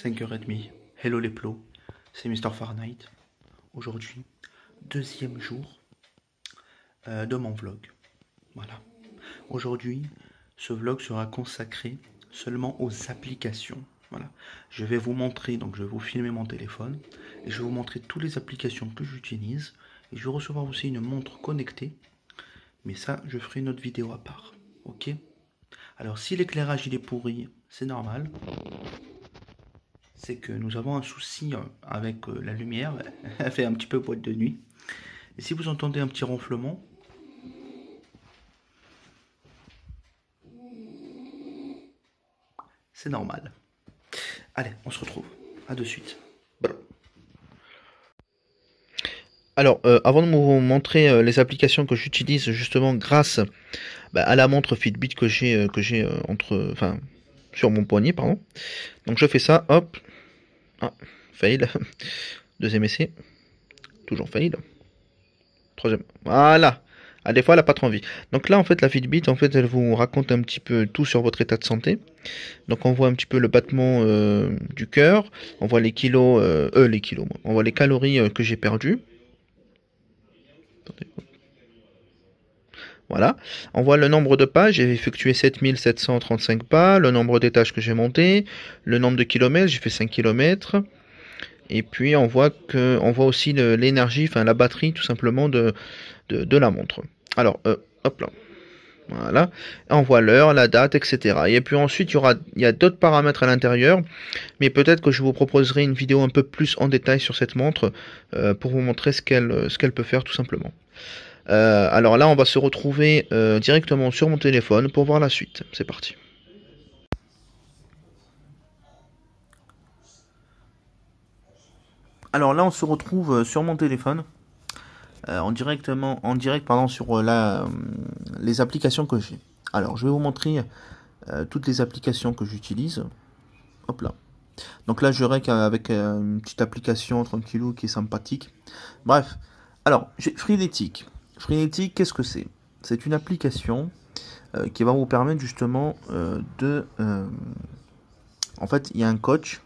5h30. Hello les plots, c'est Mr. Fahrenheit. Aujourd'hui, deuxième jour de mon vlog. Voilà. Aujourd'hui, ce vlog sera consacré seulement aux applications. Voilà. Je vais vous montrer, donc je vais vous filmer mon téléphone et je vais vous montrer toutes les applications que j'utilise. Et je vais recevoir aussi une montre connectée. Mais ça, je ferai une autre vidéo à part. Ok? Alors, si l'éclairage il est pourri, c'est normal. C'est que nous avons un souci avec la lumière. Elle fait un petit peu boîte de nuit. Et si vous entendez un petit ronflement, c'est normal. Allez, on se retrouve. À de suite. Alors, avant de vous montrer les applications que j'utilise justement grâce à la montre Fitbit que j'ai sur mon poignet, pardon. Donc je fais ça, hop. Ah, fail. Deuxième essai. Toujours fail. Troisième. Voilà. Ah, des fois, elle n'a pas trop envie. Donc là, en fait, la Fitbit, en fait, elle vous raconte un petit peu tout sur votre état de santé. Donc on voit un petit peu le battement du cœur. On voit les kilos, on voit les calories que j'ai perdues. Attendez. Voilà. On voit le nombre de pas. J'ai effectué 7735 pas. Le nombre d'étages que j'ai monté. Le nombre de kilomètres. J'ai fait 5 kilomètres. Et puis on voit aussi l'énergie, enfin la batterie tout simplement de la montre. Alors, hop là. Voilà. On voit l'heure, la date, etc. Et puis ensuite, il y a d'autres paramètres à l'intérieur. Mais peut-être que je vous proposerai une vidéo un peu plus en détail sur cette montre pour vous montrer ce qu'elle peut faire tout simplement. Alors là, on va se retrouver directement sur mon téléphone pour voir la suite. C'est parti. Alors là, on se retrouve sur mon téléphone, en direct sur les applications que j'ai. Alors, je vais vous montrer toutes les applications que j'utilise. Hop là. Donc là, je règle avec une petite application tranquillou qui est sympathique. Bref. Alors, j'ai Freeletics. Freeletics, qu'est-ce que c'est? C'est une application qui va vous permettre justement en fait, il y a un coach.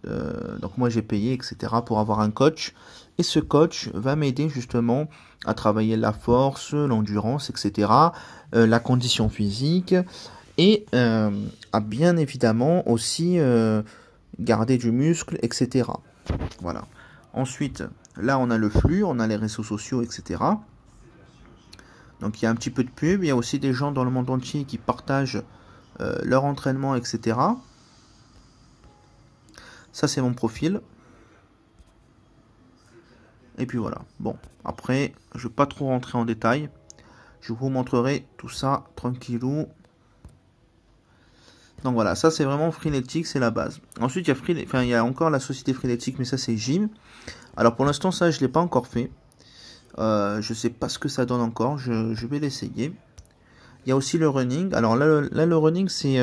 Donc moi j'ai payé, etc. pour avoir un coach. Et ce coach va m'aider justement à travailler la force, l'endurance, etc. La condition physique. Et à bien évidemment aussi garder du muscle, etc. Voilà. Ensuite, là on a le flux, on a les réseaux sociaux, etc. Donc il y a un petit peu de pub. Il y a aussi des gens dans le monde entier qui partagent leur entraînement, etc. Ça c'est mon profil. Et puis voilà. Bon, après, je ne vais pas trop rentrer en détail. Je vous montrerai tout ça tranquillou. Donc voilà, ça c'est vraiment Freeletics, c'est la base. Ensuite, il y a encore la société Freeletics, mais ça c'est Gym. Alors pour l'instant, ça je ne l'ai pas encore fait. Je ne sais pas ce que ça donne encore. Je vais l'essayer. Il y a aussi le running. Alors là le running, c'est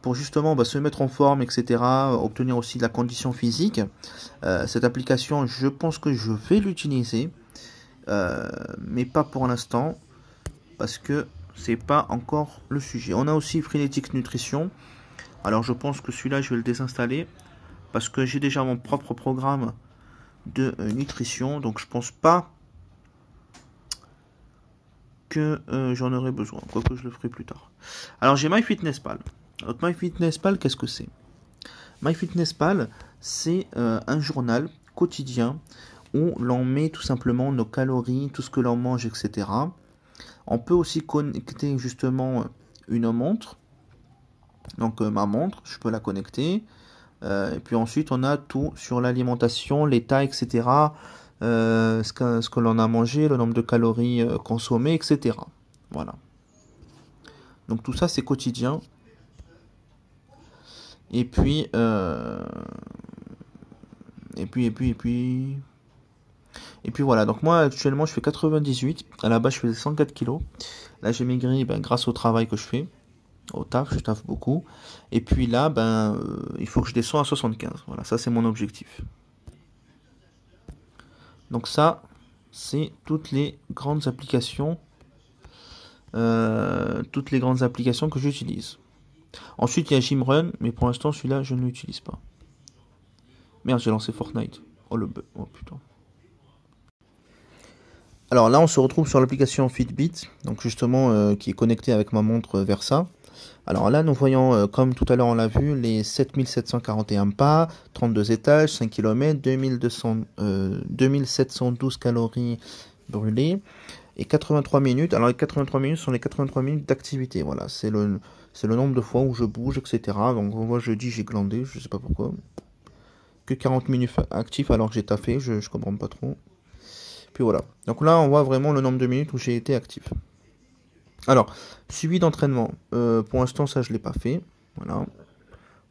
pour justement se mettre en forme, etc. Obtenir aussi de la condition physique. Cette application, je pense que je vais l'utiliser. Mais pas pour l'instant. Parce que c'est pas encore le sujet. On a aussi Freeletics Nutrition. Alors je pense que celui-là, je vais le désinstaller. Parce que j'ai déjà mon propre programme de nutrition. Donc je pense pas que j'en aurai besoin. Quoique je le ferai plus tard. Alors j'ai MyFitnessPal. Donc MyFitnessPal, qu'est-ce que c'est? MyFitnessPal, c'est un journal quotidien où l'on met tout simplement nos calories, tout ce que l'on mange, etc. On peut aussi connecter justement une montre. Donc ma montre, je peux la connecter. Et puis ensuite, on a tout sur l'alimentation, l'état, etc. Ce que l'on a mangé, le nombre de calories consommées, etc. Voilà. Donc tout ça, c'est quotidien. Et puis, voilà. Donc moi, actuellement, je fais 98. À la base, je faisais 104 kilos. Là, j'ai maigri grâce au travail que je fais. Au taf, je taffe beaucoup. Et puis là, il faut que je descende à 75. Voilà, ça, c'est mon objectif. Donc ça, c'est toutes les grandes applications que j'utilise. Ensuite, il y a Gymrun, mais pour l'instant, celui-là, je ne l'utilise pas. Merde, j'ai lancé Fortnite. Oh le bug. Oh putain. Alors là, on se retrouve sur l'application Fitbit, donc justement qui est connectée avec ma montre Versa. Alors là, nous voyons, comme tout à l'heure on l'a vu, les 7741 pas, 32 étages, 5 km, 2712 calories brûlées et 83 minutes. Alors les 83 minutes sont les 83 minutes d'activité. Voilà, c'est le nombre de fois où je bouge, etc. Donc on voit jeudi j'ai glandé, je sais pas pourquoi. Que 40 minutes actifs alors que j'ai taffé, je comprends pas trop. Puis voilà. Donc là, on voit vraiment le nombre de minutes où j'ai été actif. Alors, suivi d'entraînement. Pour l'instant, ça, je ne l'ai pas fait. Voilà.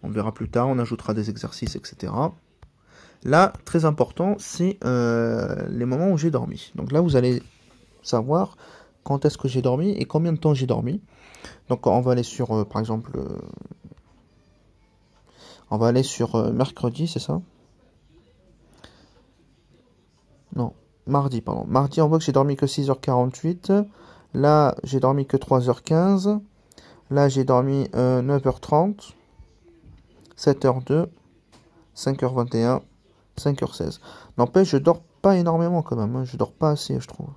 On verra plus tard, on ajoutera des exercices, etc. Là, très important, c'est les moments où j'ai dormi. Donc là, vous allez savoir quand est-ce que j'ai dormi et combien de temps j'ai dormi. Donc on va aller sur, par exemple, on va aller sur mercredi, c'est ça? Non, mardi, pardon. Mardi, on voit que j'ai dormi que 6h48. Là, j'ai dormi que 3h15. Là, j'ai dormi 9h30, 7h02, 5h21, 5h16. N'empêche, je dors pas énormément quand même. Hein. Je dors pas assez, je trouve.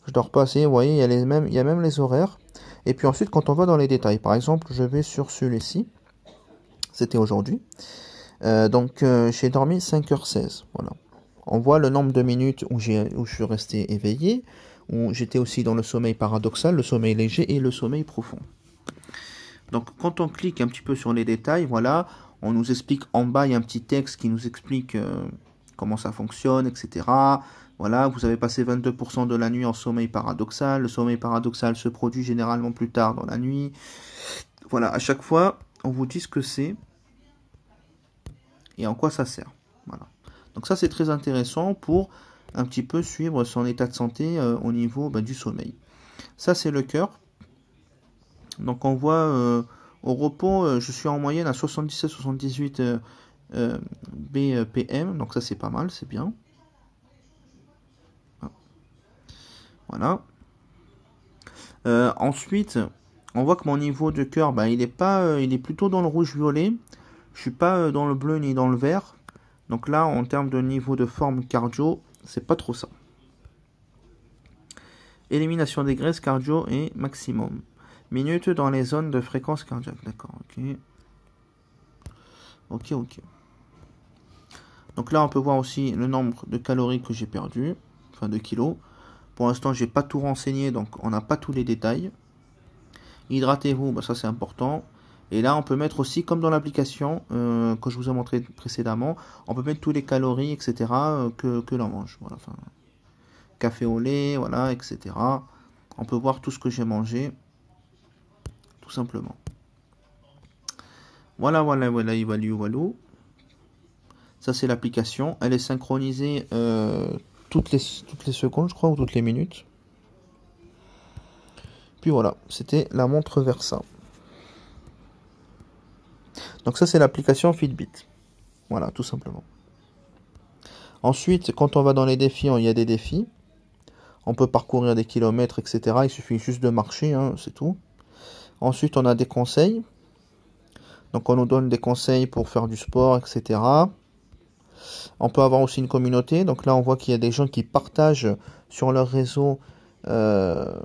Je dors pas assez. Vous voyez, il y a même les horaires. Et puis ensuite, quand on va dans les détails, par exemple, je vais sur celui-ci. C'était aujourd'hui. Donc, j'ai dormi 5h16. Voilà. On voit le nombre de minutes où je suis resté éveillé, où j'étais aussi dans le sommeil paradoxal, le sommeil léger et le sommeil profond. Donc quand on clique un petit peu sur les détails, voilà, on nous explique en bas, il y a un petit texte qui nous explique comment ça fonctionne, etc. Voilà, vous avez passé 22% de la nuit en sommeil paradoxal. Le sommeil paradoxal se produit généralement plus tard dans la nuit. Voilà, à chaque fois, on vous dit ce que c'est et en quoi ça sert. Voilà. Donc ça, c'est très intéressant pour un petit peu suivre son état de santé au niveau du sommeil. Ça, c'est le cœur. Donc on voit au repos, je suis en moyenne à 77-78 BPM. Donc ça, c'est pas mal, c'est bien. Voilà. Ensuite, on voit que mon niveau de cœur, il est plutôt dans le rouge-violet. Je suis pas dans le bleu ni dans le vert. Donc là, en termes de niveau de forme cardio, c'est pas trop ça. Élimination des graisses cardio et maximum. Minutes dans les zones de fréquence cardiaque. D'accord, ok. Ok. Donc là, on peut voir aussi le nombre de calories que j'ai perdu. Enfin, de kilos. Pour l'instant, j'ai pas tout renseigné, donc on n'a pas tous les détails. Hydratez-vous, ça c'est important. Et là, on peut mettre aussi, comme dans l'application que je vous ai montré précédemment, on peut mettre tous les calories, etc. que l'on mange. Voilà, enfin, café au lait, voilà, etc. On peut voir tout ce que j'ai mangé, tout simplement. Voilà, voilà. Ça, c'est l'application. Elle est synchronisée toutes les secondes, je crois, ou toutes les minutes. Puis voilà, c'était la montre Versa. Donc ça, c'est l'application Fitbit. Voilà, tout simplement. Ensuite, quand on va dans les défis, il y a des défis. On peut parcourir des kilomètres, etc. Il suffit juste de marcher, hein, c'est tout. Ensuite, on a des conseils. Donc on nous donne des conseils pour faire du sport, etc. On peut avoir aussi une communauté. Donc là, on voit qu'il y a des gens qui partagent sur leur réseau leur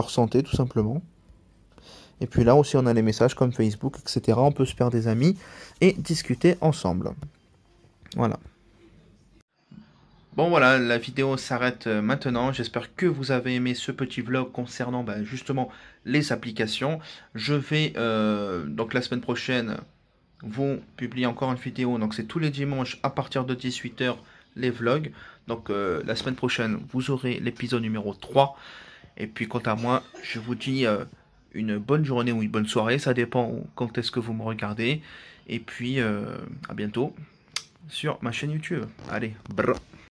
santé, tout simplement. Et puis là aussi, on a les messages comme Facebook, etc. On peut se faire des amis et discuter ensemble. Voilà. Bon voilà, la vidéo s'arrête maintenant. J'espère que vous avez aimé ce petit vlog concernant justement les applications. Je vais donc la semaine prochaine vous publier encore une vidéo. Donc c'est tous les dimanches à partir de 18h les vlogs. Donc la semaine prochaine vous aurez l'épisode numéro 3. Et puis quant à moi, je vous dis une bonne journée ou une bonne soirée. Ça dépend quand est-ce que vous me regardez. Et puis à bientôt sur ma chaîne YouTube. Allez, brrr.